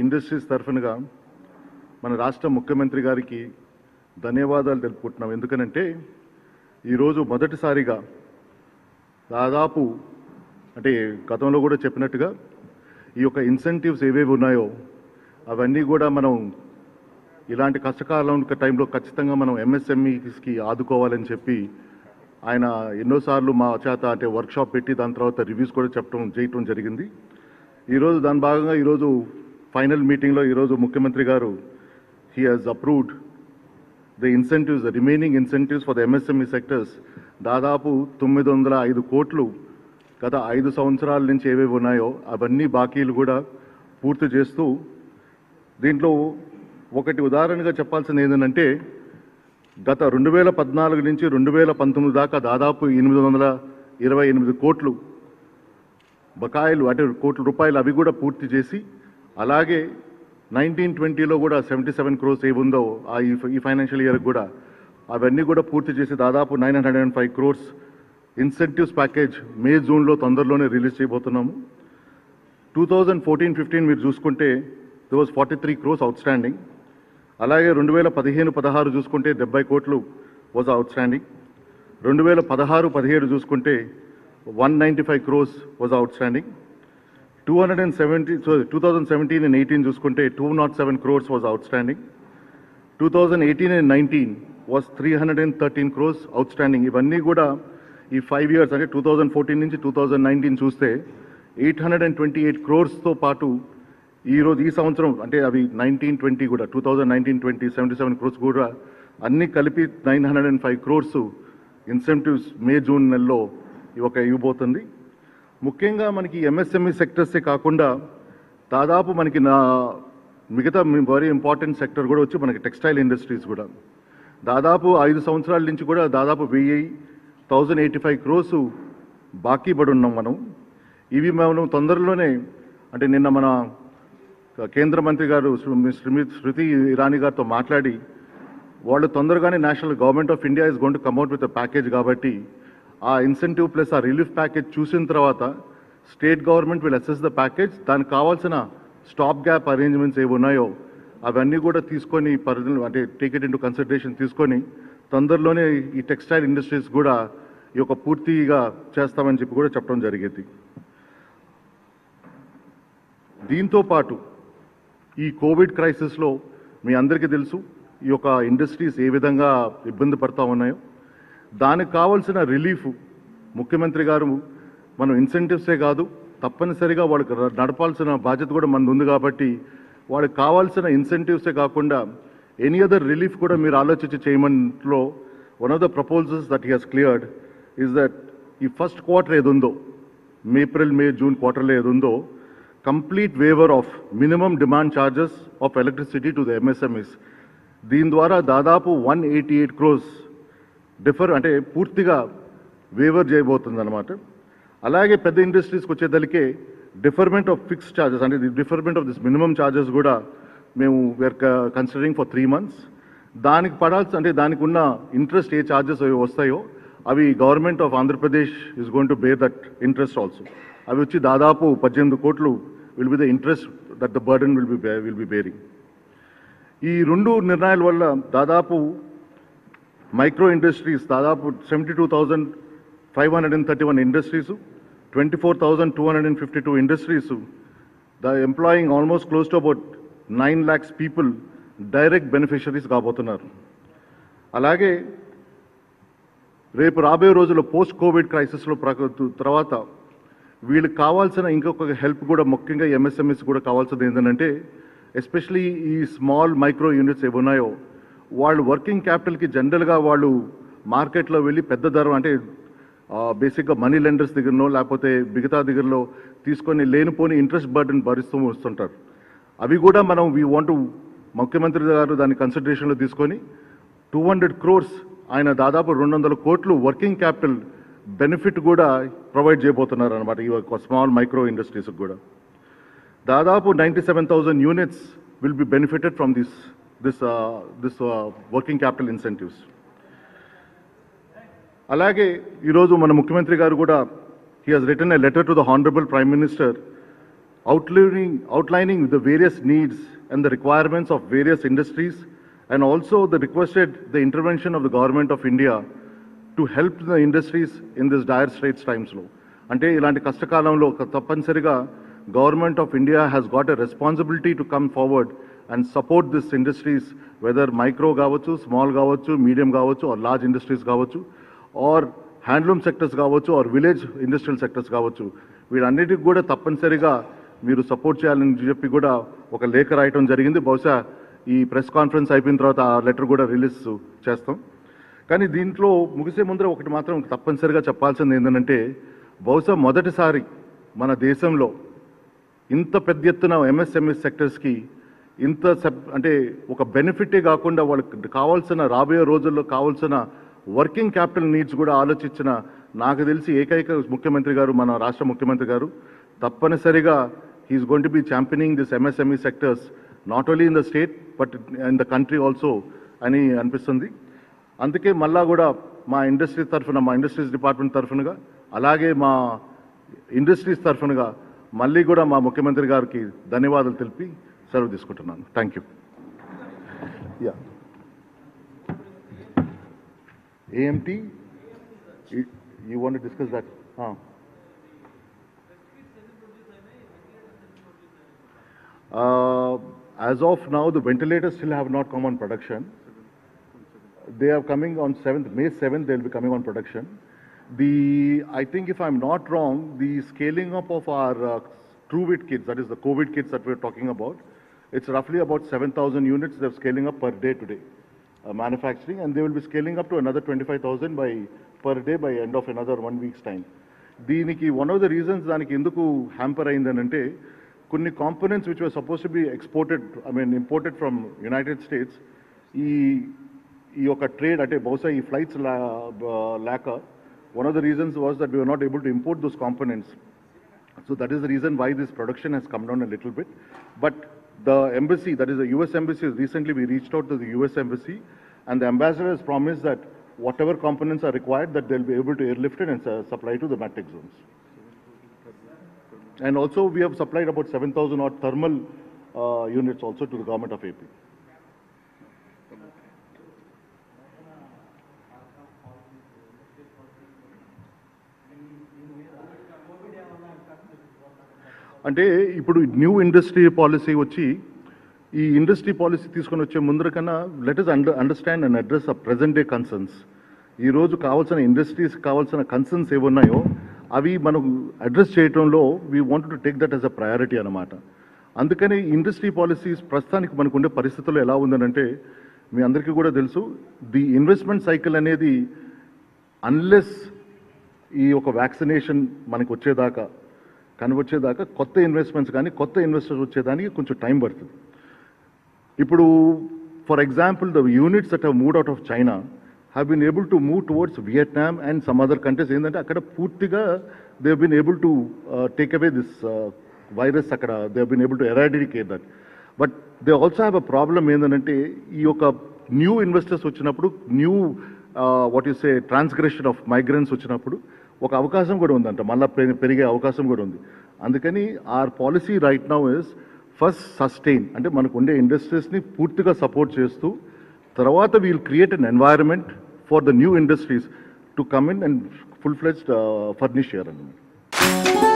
Industries తరఫునగా మన రాష్ట్ర ముఖ్యమంత్రి గారికి ధన్యవాదాలు తెలుపుకుంటున్నాం. ఎందుకనంటే ఈరోజు మొదటిసారిగా దాదాపు అంటే గతంలో కూడా చెప్పినట్టుగా ఈ యొక్క ఇన్సెంటివ్స్ ఏవేవి ఉన్నాయో అవన్నీ కూడా మనం ఇలాంటి కష్టకాలం టైంలో ఖచ్చితంగా మనం ఎంఎస్ఎంఈస్కి ఆదుకోవాలని చెప్పి ఆయన ఎన్నోసార్లు మా చేత అంటే వర్క్షాప్ పెట్టి దాని తర్వాత రివ్యూస్ కూడా చేయటం జరిగింది. ఈరోజు దాని భాగంగా ఈరోజు ఫైనల్ మీటింగ్లో ఈరోజు ముఖ్యమంత్రి గారు he has approved the incentives, the remaining incentives for the MSME sectors దాదాపు 905 కోట్లు గత 5 సంవత్సరాల నుంచి ఏవేవి ఉన్నాయో అవన్నీ బాకీలు కూడా పూర్తి చేస్తూ దీంట్లో ఒకటి ఉదాహరణగా చెప్పాల్సింది ఏంటంటే గత 2014 నుంచి 2019 దాకా దాదాపు 828 కోట్లు బకాయిలు అంటే కోట్ల రూపాయలు అవి కూడా పూర్తి చేసి అలాగే 1920లో కూడా 77 crores ఏముందో ఈ ఫైనాన్షియల్ ఇయర్ కూడా అవన్నీ కూడా పూర్తి చేసి దాదాపు 905 crores ఇన్సెంటివ్స్ ప్యాకేజ్ మే జూన్లో తొందరలోనే రిలీజ్ చేయబోతున్నాము. 2014-15 మీరు చూసుకుంటే there was 43 crores అవుట్స్టాండింగ్. అలాగే 2015-16 చూసుకుంటే 70 కోట్లు వాజ్ అవుట్స్టాండింగ్. 2016-17 చూసుకుంటే 195 crores వాజ్ అవుట్స్టాండింగ్. 2017 and 18 చూసుకుంటే 207 crores was outstanding. 2018 and 19 was 313 crores outstanding. ఇవన్నీ కూడా ఈ 5 years అంటే 2014 నుంచి 2019 చూస్తే 828 crores-తో పాటు ఈరోజు ఈ సంవత్సరం అంటే అవి 19-20 కూడా 2019-20 77 crores కూడా అన్నీ కలిపి 905 crores ఇన్సెంటివ్స్ మే జూన్ నెలలో ఇవ్వబోతుంది. ముఖ్యంగా మనకి ఎంఎస్ఎంఈ సెక్టర్సే కాకుండా దాదాపు మనకి మిగతా వెరీ ఇంపార్టెంట్ సెక్టర్ కూడా వచ్చి మనకి టెక్స్టైల్ ఇండస్ట్రీస్ కూడా దాదాపు 5 సంవత్సరాల నుంచి కూడా దాదాపు 1,085 crores బాకీ పడి ఉన్నాం మనం. ఇవి మనం తొందరలోనే అంటే నిన్న మన కేంద్ర మంత్రి గారు స్మృతి ఇరానీ గారితో మాట్లాడి వాళ్ళు తొందరగానే national government of India is going to come out with package కాబట్టి ఆ ఇన్సెంటివ్ ప్లస్ ఆ రిలీఫ్ ప్యాకేజ్ చూసిన తర్వాత state government will assess the package. దానికి కావాల్సిన స్టాప్ గ్యాప్ అరేంజ్మెంట్స్ ఏవి ఉన్నాయో అవన్నీ కూడా తీసుకొని అంటే టేక్ ఇట్ ఇంటూ కన్సిడరేషన్ తీసుకొని తొందరలోనే ఈ టెక్స్టైల్ ఇండస్ట్రీస్ కూడా ఈ యొక్క పూర్తిగా చేస్తామని చెప్పి కూడా చెప్పడం జరిగేది. దీంతో పాటు ఈ కోవిడ్ క్రైసిస్లో మీ అందరికీ తెలుసు ఈ యొక్క ఇండస్ట్రీస్ ఏ విధంగా ఇబ్బంది పడతా ఉన్నాయో దానికి కావాల్సిన రిలీఫ్ ముఖ్యమంత్రి గారు మనం ఇన్సెంటివ్సే కాదు తప్పనిసరిగా వాళ్ళకి నడపాల్సిన బాధ్యత కూడా మనది ఉంది కాబట్టి వాళ్ళకి కావాల్సిన ఇన్సెంటివ్సే కాకుండా ఎనీ అదర్ రిలీఫ్ కూడా మీరు ఆలోచించి చేయమనిలో one of the proposals that he has cleared is that ఈ ఫస్ట్ క్వార్టర్ ఏది ఉందో ఏప్రిల్ మే జూన్ క్వార్టర్లో ఏది ఉందో complete waiver of minimum demand charges of electricity to the MSMEs దీని ద్వారా దాదాపు 188 crores అంటే పూర్తిగా వేవర్ చేయబోతుంది అనమాట. అలాగే పెద్ద ఇండస్ట్రీస్కి వచ్చేదలికే డిఫర్మెంట్ ఆఫ్ ఫిక్స్డ్ ఛార్జెస్ అంటే deferment of this minimum charges కూడా మేము వీఆర్ కన్సిడరింగ్ ఫర్ 3 months. దానికి అంటే దానికి ఉన్న ఇంట్రెస్ట్ ఏ ఛార్జెస్ వస్తాయో అవి government of Andhra Pradesh is going to bear that interest also. అవి వచ్చి దాదాపు 18 కోట్లు will be the interest that the burden will be bearing. ఈ 2 నిర్ణయాల వల్ల దాదాపు మైక్రో ఇండస్ట్రీస్ దాదాపు 72,531 industries 24,252 industries employing almost close to about 9 lakhs people direct beneficiaries కాబోతున్నారు. అలాగే రేపు రాబోయే రోజుల్లో పోస్ట్ కోవిడ్ క్రైసిస్లో తర్వాత వీళ్ళకి కావాల్సిన ఇంకొక హెల్ప్ కూడా ముఖ్యంగా ఎంఎస్ఎంఈస్ కూడా కావాల్సింది ఏంటంటే ఎస్పెషలీ ఈ స్మాల్ మైక్రో యూనిట్స్ ఏవి ఉన్నాయో వాళ్ళు వర్కింగ్ క్యాపిటల్కి జనరల్గా వాళ్ళు మార్కెట్లో వెళ్ళి పెద్ద ధర అంటే బేసిక్గా మనీ లెండర్స్ దగ్గరనో లేకపోతే మిగతా దగ్గరలో తీసుకొని లేనిపోని ఇంట్రెస్ట్ బర్డెన్ భరిస్తూ వస్తుంటారు. అవి కూడా మనం ముఖ్యమంత్రి గారు దాన్ని కన్సిడరేషన్లో తీసుకొని 200 crores ఆయన దాదాపు 200 కోట్లు వర్కింగ్ క్యాపిటల్ బెనిఫిట్ కూడా ప్రొవైడ్ చేయబోతున్నారు అనమాట ఈ స్మాల్ మైక్రో ఇండస్ట్రీస్కి కూడా. దాదాపు 97,000 units will be benefited from this working capital incentives. అలాగే ఈరోజు మన ముఖ్యమంత్రి గారు కూడా he has written a letter to the Honorable Prime Minister outlining the various needs and the requirements of various industries, and also the requested the intervention of the government of India to help the industries in this dire straits times లో. అంటే ఇలాంటి కష్టకాలంలో తప్పనిసరిగా government of India has got a responsibility to come forward and support this industries, whether micro కావచ్చు, small కావచ్చు, medium కావచ్చు, or large industries కావచ్చు, or handloom sectors కావచ్చు, ఆర్ విలేజ్ ఇండస్ట్రియల్ సెక్టర్స్ కావచ్చు. వీటన్నిటికి కూడా తప్పనిసరిగా మీరు సపోర్ట్ చేయాలని చెప్పి కూడా ఒక లేఖ రాయటం జరిగింది. బహుశా ఈ ప్రెస్ కాన్ఫరెన్స్ అయిపోయిన తర్వాత ఆ లెటర్ కూడా రిలీజ్ చేస్తాం. కానీ దీంట్లో ముగిసే ముందర ఒకటి మాత్రం తప్పనిసరిగా చెప్పాల్సింది ఏంటంటే, బహుశా మొదటిసారి మన దేశంలో ఇంత పెద్ద ఎత్తున ఎంఎస్ఎంఈ సెక్టర్స్కి ఇంత అంటే ఒక బెనిఫిటే కాకుండా వాళ్ళకి కావాల్సిన రాబోయే రోజుల్లో కావాల్సిన వర్కింగ్ క్యాపిటల్ నీడ్స్ కూడా ఆలోచించిన నాకు తెలిసి ఏకైక ముఖ్యమంత్రి గారు, మన రాష్ట్ర ముఖ్యమంత్రి గారు. తప్పనిసరిగా he is going to be championing this MSME sectors not only in the state but in the country also అని అనిపిస్తుంది. అందుకే మళ్ళా కూడా మా ఇండస్ట్రీస్ తరఫున, మా ఇండస్ట్రీస్ డిపార్ట్మెంట్ తరఫునగా, అలాగే మా ఇండస్ట్రీస్ తరఫునగా మళ్ళీ కూడా మా ముఖ్యమంత్రి గారికి ధన్యవాదాలు తెలిపి సెలవు తీసుకుంటున్నాను. Thank you. Yeah AMT you want to discuss that? As of now, the ventilators still have not come on production. They are coming on 7th, May 7th, they will be coming on production. I think if I'm not wrong, the scaling up of our TrueWit kits, that is the COVID kits that we're talking about, it's roughly about 7,000 units they're scaling up per day today, manufacturing, and they will be scaling up to another 25,000 per day by end of another 1 week's time. One of the reasons దానికి ఎందుకు hamper అయిందనంటే, కొన్ని components which were suppose to be imported from United states, ఈ యొక్క trade అంటే బహుశా ఈ flights లేక one of the reasons was that we were not able to import those components. So that is the reason why this production has come down a little bit. But the embassy, that is the US embassy, recently we reached out to the US embassy, and the ambassador has promised that whatever components are required, that they'll be able to airlift it and supply to the matrix zones. And also we have supplied about 7,000 odd thermal units also to the government of AP. అంటే ఇప్పుడు new industry policy వచ్చి, ఈ industry policy తీసుకొని వచ్చే ముందర కన్నా let us understand and address ఆ present day concerns. ఈరోజు కావాల్సిన ఇండస్ట్రీస్ కావాల్సిన కన్సర్న్స్ ఏమున్నాయో అవి మనం అడ్రస్ చేయడంలో we want to take that as a priority అన్నమాట. అందుకని ఇండస్ట్రీ పాలసీస్ ప్రస్తుతానికి మనకు ఉండే పరిస్థితుల్లో ఎలా ఉందనంటే, మీ అందరికీ కూడా తెలుసు, ది ఇన్వెస్ట్మెంట్ సైకిల్ అనేది అన్లెస్ ఈ ఒక వ్యాక్సినేషన్ మనకు వచ్చేదాకా కొత్త ఇన్వెస్ట్మెంట్స్ కానీ కొత్త ఇన్వెస్టర్స్ వచ్చేదానికి కొంచెం టైం పడుతుంది. ఇప్పుడు for example the units that have moved out of China have been able to move towards Vietnam and some other countries. ఏంటంటే అక్కడ పూర్తిగా they have been able to take away this virus, అక్కడ they have been able to eradicate that. But they also have a problem ఏంటంటే, ఈ యొక్క new investors వచ్చినప్పుడు, new what you say transgression of migrants వచ్చినప్పుడు ఒక అవకాశం కూడా ఉందంట, మళ్ళీ పెరిగే అవకాశం కూడా ఉంది. అందుకని our policy right now is first sustain, అంటే మనకు ఉండే ఇండస్ట్రీస్ని పూర్తిగా సపోర్ట్ చేస్తూ, తర్వాత we'll create an environment for the new industries to come in and full fledged furnish చేయాలన్నమాట.